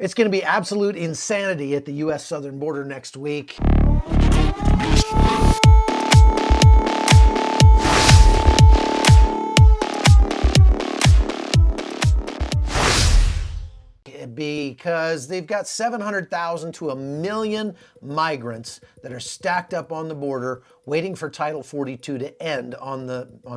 It's going to be absolute insanity at the U.S. southern border next week. Because they've got 700,000 to 1 million migrants that are stacked up on the border waiting for Title 42 to end on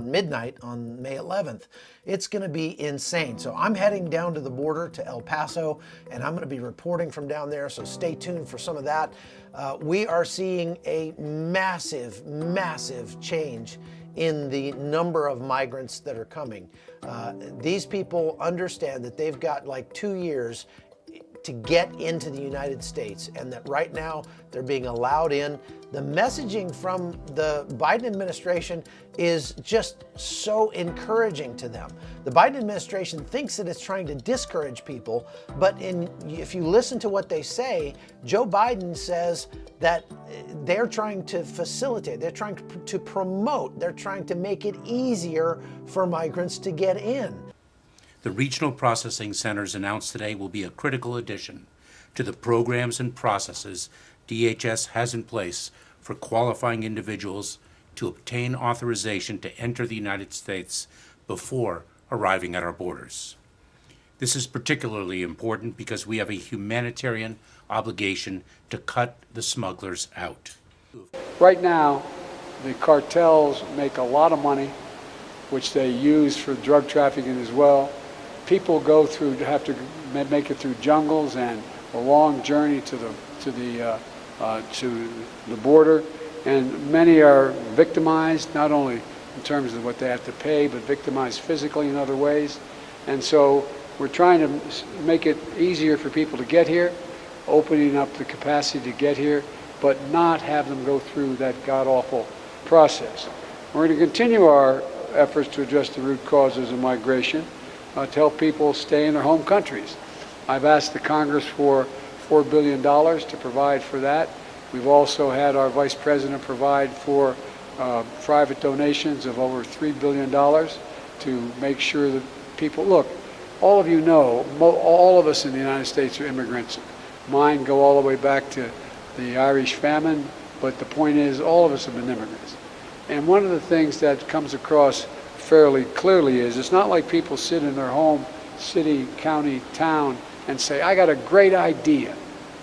midnight on May 11th. It's going to be insane. So I'm heading down to the border to El Paso, and I'm going to be reporting from down there, so stay tuned for some of that. We are seeing a massive, massive change in the number of migrants that are coming. These people understand that they've got like 2 years to get into the United States, and that right now they're being allowed in. The messaging from the Biden administration is just so encouraging to them. The Biden administration thinks that it's trying to discourage people, but if you listen to what they say, Joe Biden says that they're trying to facilitate, they're trying to promote, they're trying to make it easier for migrants to get in. The regional processing centers announced today will be a critical addition to the programs and processes DHS has in place for qualifying individuals to obtain authorization to enter the United States before arriving at our borders. This is particularly important because we have a humanitarian obligation to cut the smugglers out. Right now, the cartels make a lot of money, which they use for drug trafficking as well. People have to make it through jungles and a long journey to the border, and many are victimized, not only in terms of what they have to pay, but victimized physically in other ways. And so we're trying to make it easier for people to get here, opening up the capacity to get here, but not have them go through that god-awful process. We're going to continue our efforts to address the root causes of migration, to help people stay in their home countries. I've asked the Congress for $4 billion to provide for that. We've also had our Vice President provide for private donations of over $3 billion to make sure that people, look, all of you know, all of us in the United States are immigrants. Mine go all the way back to the Irish famine, but the point is all of us have been immigrants. And one of the things that comes across fairly clearly is it's not like people sit in their home, city, county, town, and say, I got a great idea.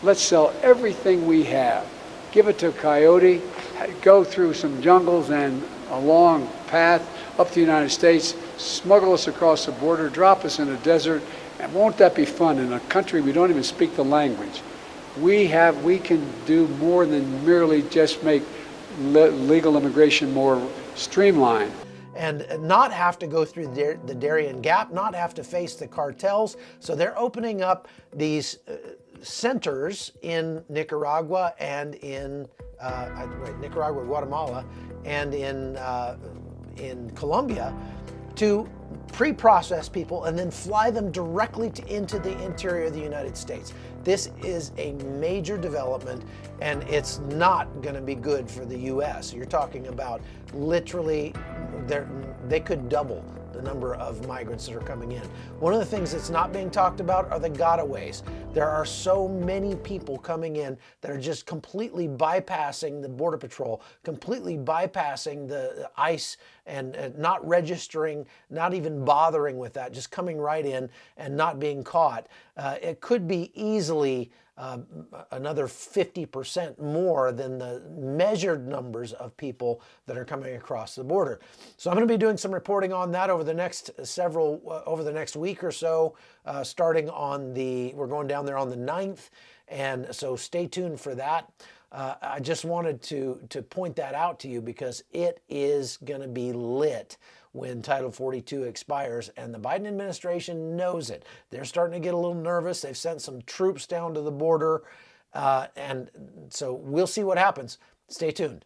Let's sell everything we have. Give it to a coyote, go through some jungles and a long path up to the United States, smuggle us across the border, drop us in a desert, and won't that be fun in a country we don't even speak the language? We can do more than merely just make legal immigration more streamlined. And not have to go through the Darien Gap, not have to face the cartels. So they're opening up these centers in Nicaragua and in Nicaragua, Guatemala, and in Colombia to pre-process people and then fly them directly into the interior of the United States. This is a major development, and it's not going to be good for the U.S. You're talking about literally, they could double the number of migrants that are coming in. One of the things that's not being talked about are the gotaways. There are so many people coming in that are just completely bypassing the Border Patrol, completely bypassing the ICE and not registering, not even bothering with that, just coming right in and not being caught. It could be easily another 50% more than the measured numbers of people that are coming across the border. So I'm going to be doing some reporting on that over the next week or so, starting on we're going down there on the 9th, and so stay tuned for that. I just wanted to point that out to you because it is going to be lit when Title 42 expires, and the Biden administration knows it. They're starting to get a little nervous. They've sent some troops down to the border, and so we'll see what happens. Stay tuned.